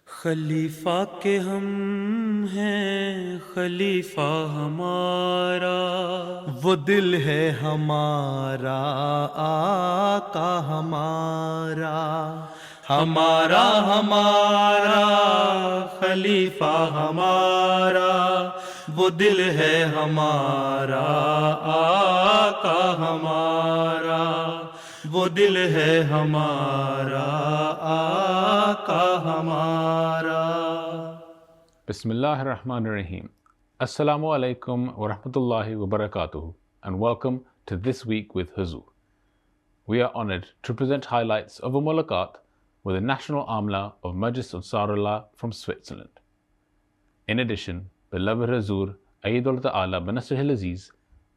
خلیفہ کے ہم ہیں خلیفہ ہمارا، وہ دل ہے ہمارا آقا ہمارا، ہمارا ہمارا خلیفہ ہمارا، وہ دل ہے ہمارا آقا ہمارا، وہ دل ہے ہمارا آقا ہمارا۔ بسم اللہ الرحمن الرحیم۔ السلام علیکم ورحمۃ اللہ وبرکاتہ and welcome to This Week with Huzur. We are honored to present highlights of a mulaqat with the National Amla of Majlis Ansarullah from Switzerland. In addition, beloved Huzur Ayyadullah Ta'ala Banasrihil Aziz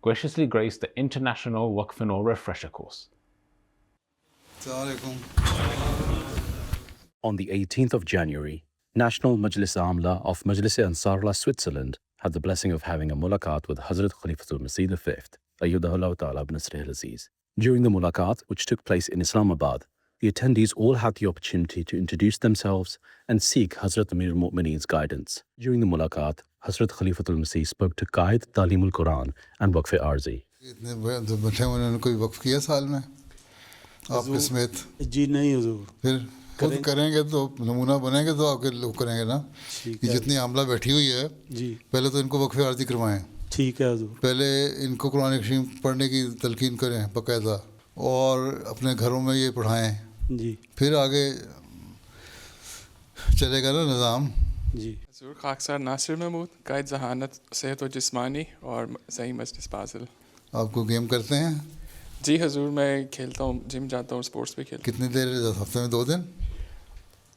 graciously graced the International Waqf and Nour Refresher course. On the 18th of January, National Majlis Amla of Majlis Ansarullah Switzerland had the blessing of having a mulaqat with Hazrat Khalifatul Masih V, Ayyadullah Ta'ala Banasrihil Aziz. During the mulaqat, which took place in Islamabad, the attendees all had the opportunity to introduce themselves and seek Hazrat Amir al-Mu'mineen's guidance. During the mulaqat, Hazrat Khalifatul Masih spoke to guide Talimul Quran and Waqf Arzi. اتنے بیٹھے ہوئے انہوں نے کوئی وقف کیا سال میں آپ کے سمیت؟ جی نہیں حضور، پھر خود کریں گے تو نمونہ بنیں گے تو آپ کے لوگ کریں گے نا۔ یہ جتنی عاملہ بیٹھی ہوئی ہے جی پہلے تو ان کو وقف عارضی کروائیں، ٹھیک ہے حضور، پہلے ان کو قرآن کریم پڑھنے کی تلقین کریں باقاعدہ اور اپنے گھروں میں یہ پڑھائیں، جی پھر آگے چلے گا نا نظام۔ جی حضور خاکسار ناصر محمود، قائد ذہانت صحت و جسمانی اور صحیح مجلس بازل۔ آپ کو گیم کرتے ہیں؟ جی حضور میں کھیلتا ہوں، جم جاتا ہوں، اسپورٹس بھی کھیلتا کتنی دیر ہفتے میں؟ 2 دن؟ ہوں،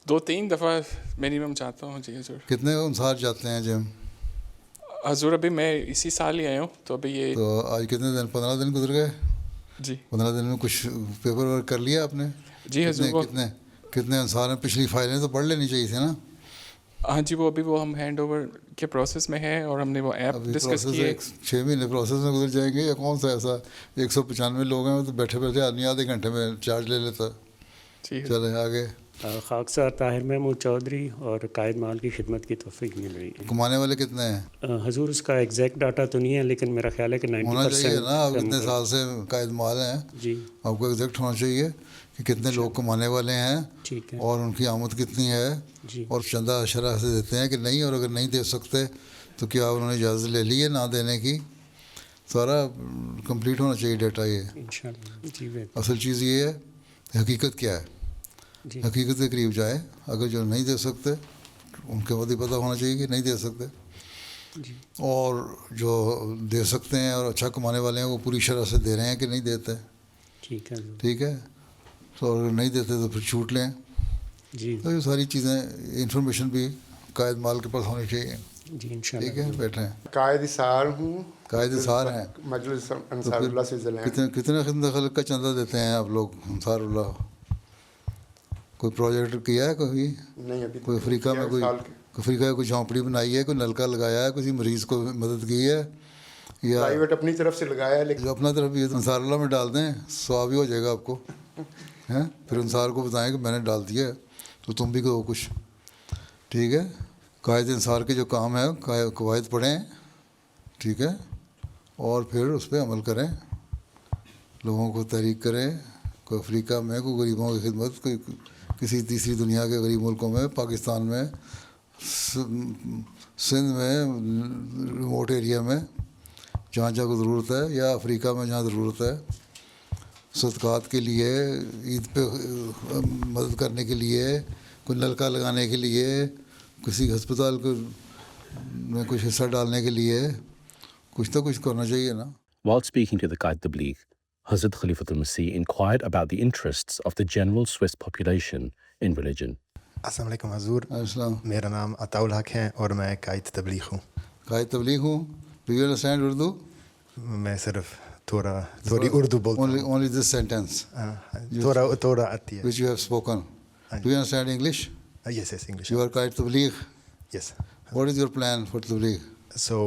2-3 دفعہ منیمم جاتا ہوں۔ جی حضور۔ کتنے انصار جاتے ہیں جم؟ حضور ابھی میں اسی سال ہی آیا ہوں تو ابھی یہ تو آج کتنے دن؟ 15 دن گزر گئے؟ جی 15 دن میں کچھ پیپر ورک کر لیا آپ نے؟ جی حضور کتنے انصار ہیں؟ پچھلی فائلیں تو پڑھ لینی چاہیے تھی نا۔ ہاں جی، وہ ابھی ہم ہینڈ اوور کے پروسیس میں ہیں اور ہم نے وہ ایپ ڈسکس کی ہے۔ 6 مہینے پروسیس میں گزر جائیں گے یا کون سا ایسا 195 لوگ ہیں تو بیٹھے بیٹھے آدمی آدھے گھنٹے میں چارج لے لیتا۔ جی چلیں آگے۔ خاکسار طاہر محمود چودھری اور قائد مال کی خدمت کی توفیق مل رہی ہے۔ کمانے والے کتنے ہیں؟ حضور اس کا ایگزیکٹ ڈاٹا تو نہیں ہے لیکن میرا خیال ہے کہ 90% ہونا چاہیے نا۔ آپ اتنے سال سے قائد مال ہیں، جی آپ کو ایگزیکٹ ہونا چاہیے کہ کتنے لوگ کمانے والے ہیں ٹھیک ہے اور ان کی آمد کتنی ہے، جی اور چندہ شرح سے دیتے ہیں کہ نہیں، اور اگر نہیں دے سکتے تو کیا انہوں نے اجازت لے لی ہے نہ دینے کی؟ سارا کمپلیٹ ہونا چاہیے ڈیٹا۔ یہ انشاءاللہ جی بہتر اصل چیز یہ ہے حقیقت کیا ہے، جی حقیقت کے قریب جائے۔ اگر جو نہیں دے سکتے ان کے بعد ہی پتہ ہونا چاہیے کہ نہیں دے سکتے، جی اور جو دے سکتے ہیں اور اچھا کمانے والے ہیں وہ پوری شرح سے دے رہے ہیں کہ نہیں دیتے۔ ٹھیک ہے حضور، ٹھیک ہے، تو اگر نہیں دیتے تو پھر چھوٹ لیں۔ جی تو یہ ساری چیزیں انفارمیشن بھی قائد مال کے پاس ہونی چاہیے۔ جی ٹھیک انشاءاللہ ہے، بیٹھیں۔ قائد سار ہوں، قائد سار ہیں مجلس تو انصار اللہ پھر سوئٹزرلینڈ۔ کتنے خدمت خلق کا چندہ دیتے ہیں آپ لوگ انصار اللہ؟ کوئی پروجیکٹ کیا ہے کبھی؟ نہیں ابھی کوئی افریقہ میں کوئی افریقہ میں کوئی جھونپڑی بنائی ہے، کوئی نلکا لگایا ہے، کسی مریض کو مدد کی ہے، یا پرائیویٹ اپنی طرف سے لگایا ہے لیکن جو اپنا طرف یہ انصار اللہ میں ڈال دیں ثواب ہی ہو جائے گا آپ کو، ہیں؟ پھر انصار کو بتائیں کہ میں نے ڈال دیا ہے تو تم بھی کرو کچھ۔ ٹھیک ہے، قائد انصار کے جو کام ہے قواعد پڑھیں، ٹھیک ہے، اور پھر اس پہ عمل کریں، لوگوں کو تحریک کریں۔ کوئی افریقہ میں، کوئی غریبوں کی خدمت، کوئی کسی تیسری دنیا کے غریب ملکوں میں، پاکستان میں، سندھ میں، ریموٹ ایریا میں جہاں جہاں کو ضرورت ہے، یا افریقہ میں جہاں ضرورت ہے، صدقات کے لیے، عید پہ مدد کرنے کے لیے، کوئی نلکا لگانے کے لیے، کسی ہسپتال کو میں کچھ حصہ ڈالنے کے لیے، کچھ تو کچھ کرنا چاہیے نا۔ While speaking to the Qaid Tabligh, Hazrat Khalifatul Masih inquired about the interests of the general Swiss population in religion. السلام علیکم حضور، السلام۔ میرا نام عطاء الحق ہے اور میں قائد تبلیغ ہوں۔ قائد تبلیغ ہوں۔ Do you understand Urdu? میں صرف تھوڑی اردو بولتا ہوں، Only this sentence تھوڑا آتی ہے۔ which you have spoken. Do you understand English? Yes, English. You are Qaid Tabligh. Yes. What is your plan for Tabligh? So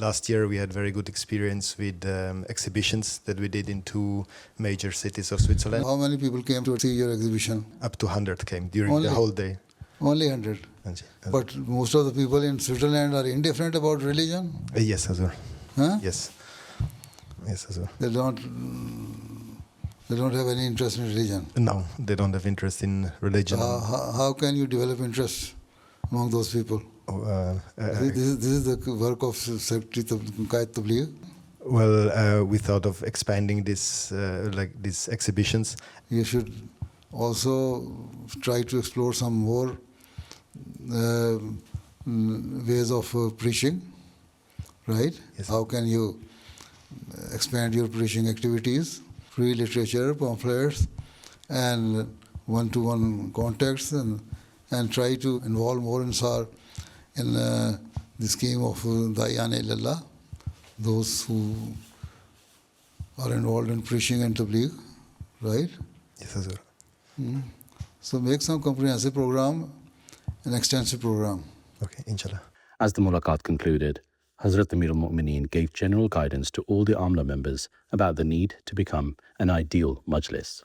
last year we had very good experience with exhibitions that we did in 2 major cities of Switzerland. How many people came to see your exhibition? Up to 100 came during Only? the whole day. Only 100. Anji. But most of the people in Switzerland are indifferent about religion. Yes, Hazur. Huh? Yes. Yes, Hazur. They don't have any interest in religion. No, they don't have interest in religion. How can you develop interest among those people? This is the work of Secretary Qaid Tabligh. Well, we thought of expanding this, like these exhibitions. You should also try to explore some more ways of preaching, right? Yes. How can you expand your preaching activities, free literature, pamphlets, and one-to-one contacts, and try to involve more Ansar in the scheme of Da'yan Ilallah, those who are involved in preaching and tabligh, right? Yes, Hazur. So make some comprehensive program, an extensive program. Okay, inshallah. As the mulaqat concluded, Hazrat Amir al-Mu'mineen gave general guidance to all the Amla members about the need to become an ideal majlis.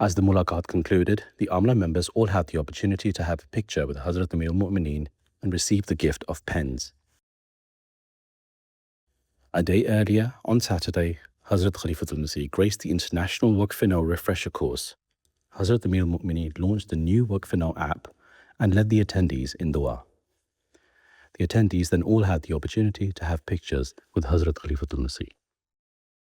As the mulaqat concluded, the Amla members all had the opportunity to have a picture with Hazrat Amir al-Mu'mineen and receive the gift of pens. A day earlier, on Saturday, Hazrat Khalifatul Masih graced the International Waqf-e-Nau refresher course. Hazrat Amir al-Mu'mineen launched the new Waqf-e-Nau app and led the attendees in dua. The attendees then all had the opportunity to have pictures with Hazrat Khalifatul Masih.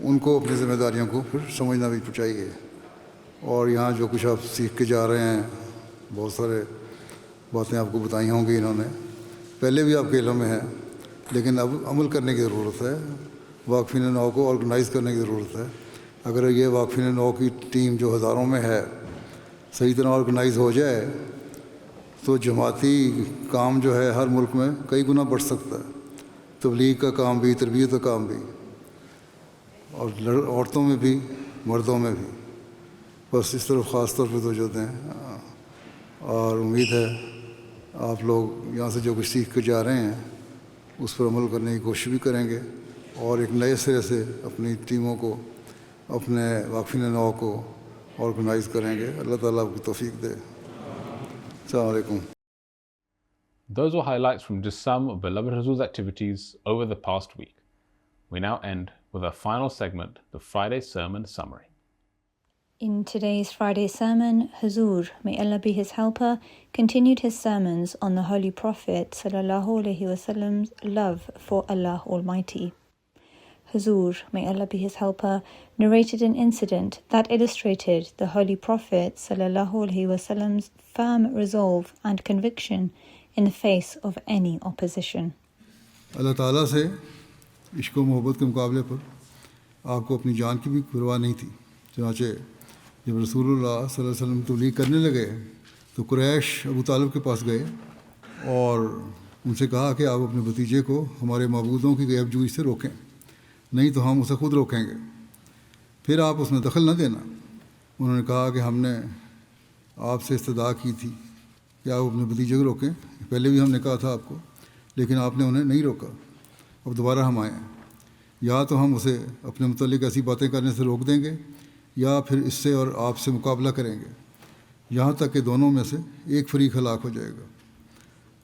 ان کو اپنی ذمہ داریوں کو پھر سمجھنا بھی چاہیے. اور یہاں جو کچھ آپ سیکھ کے جا رہے ہیں، بہت سارے باتیں آپ کو بتائی ہوں گی انہوں نے، پہلے بھی آپ کے علم میں ہے، لیکن اب عمل کرنے کی ضرورت ہے. واقفین نو کو آرگنائز کرنے کی ضرورت ہے. اگر یہ واقفین نو کی ٹیم جو ہزاروں میں ہے صحیح طرح آرگنائز ہو جائے تو جماعتی کام جو ہے ہر ملک میں کئی گنا بڑھ سکتا ہے. تبلیغ کا کام بھی، تربیت کا کام بھی، اور عورتوں میں بھی مردوں میں بھی. بس اس طرف خاص طور پہ توجہ دیں. اور امید ہے آپ لوگ یہاں سے جو کچھ سیکھ کے جا رہے ہیں اس پر عمل کرنے کی کوشش بھی کریں گے، اور ایک نئے سرے سے اپنی ٹیموں کو، اپنے واقفین نو کو آرگنائز کریں گے. اللہ تعالیٰ آپ کو توفیق دے. السلام علیکم. Those were highlights from just some of Beloved Huzoor's activities over the past week. We now end with our final segment, the Friday Sermon Summary. In today's Friday sermon, Huzoor, may Allah be his helper, continued his sermons on the Holy Prophet ﷺ's love for Allah Almighty. Huzoor, may Allah be his helper, narrated an incident that illustrated the Holy Prophet ﷺ's firm resolve and conviction in the face of any opposition. اللہ تعالیٰ سے عشق و محبت کے مقابلے پر آپ کو اپنی جان کی بھی پرواہ نہیں تھی. چنانچہ جب رسول اللہ صلی اللہ علیہ وسلم تبلیغ کرنے لگے تو قریش ابو طالب کے پاس گئے اور ان سے کہا کہ آپ اپنے بھتیجے کو ہمارے معبودوں کی غیب جوئی سے روکیں، نہیں تو ہم اسے خود روکیں گے. پھر آپ اس میں دخل نہ دینا. انہوں نے کہا کہ ہم نے آپ سے استدعا کی تھی کہ آپ اپنے بھتیجے کو روکیں، پہلے بھی ہم نے کہا تھا آپ کو، لیکن آپ نے انہیں نہیں روکا. اب دوبارہ ہم آئیں، یا تو ہم اسے اپنے متعلق ایسی باتیں کرنے سے روک دیں گے یا پھر اس سے اور آپ سے مقابلہ کریں گے، یہاں تک کہ دونوں میں سے ایک فریق ہلاک ہو جائے گا.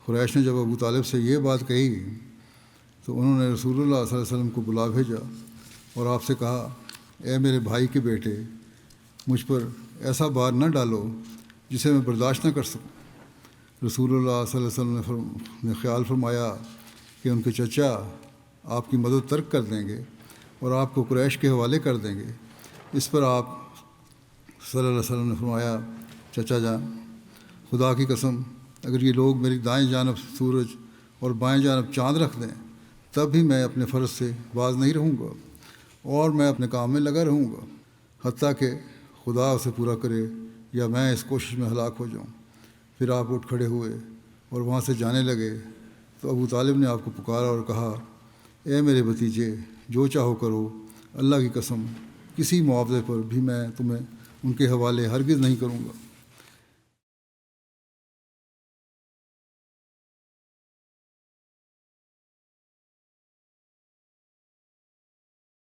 قریش نے جب ابو طالب سے یہ بات کہی تو انہوں نے رسول اللہ صلی اللہ علیہ وسلم کو بلا بھیجا اور آپ سے کہا، اے میرے بھائی کے بیٹے، مجھ پر ایسا بار نہ ڈالو جسے میں برداشت نہ کر سکوں. رسول اللہ صلی اللہ علیہ وسلم نے خیال فرمایا کہ ان کے چچا آپ کی مدد ترک کر دیں گے اور آپ کو قریش کے حوالے کر دیں گے. اس پر آپ صلی اللہ علیہ وسلم نے فرمایا، چچا جان، خدا کی قسم اگر یہ لوگ میری دائیں جانب سورج اور بائیں جانب چاند رکھ دیں تب بھی میں اپنے فرض سے باز نہیں رہوں گا اور میں اپنے کام میں لگا رہوں گا حتیٰ کہ خدا اسے پورا کرے یا میں اس کوشش میں ہلاک ہو جاؤں. پھر آپ اٹھ کھڑے ہوئے اور وہاں سے جانے لگے تو ابو طالب نے آپ کو پکارا اور کہا، اے میرے بھتیجے، جو چاہو کرو، اللہ کی قسم کسی معاوضے پر بھی میں تمہیں ان کے حوالے ہرگز نہیں کروں گا.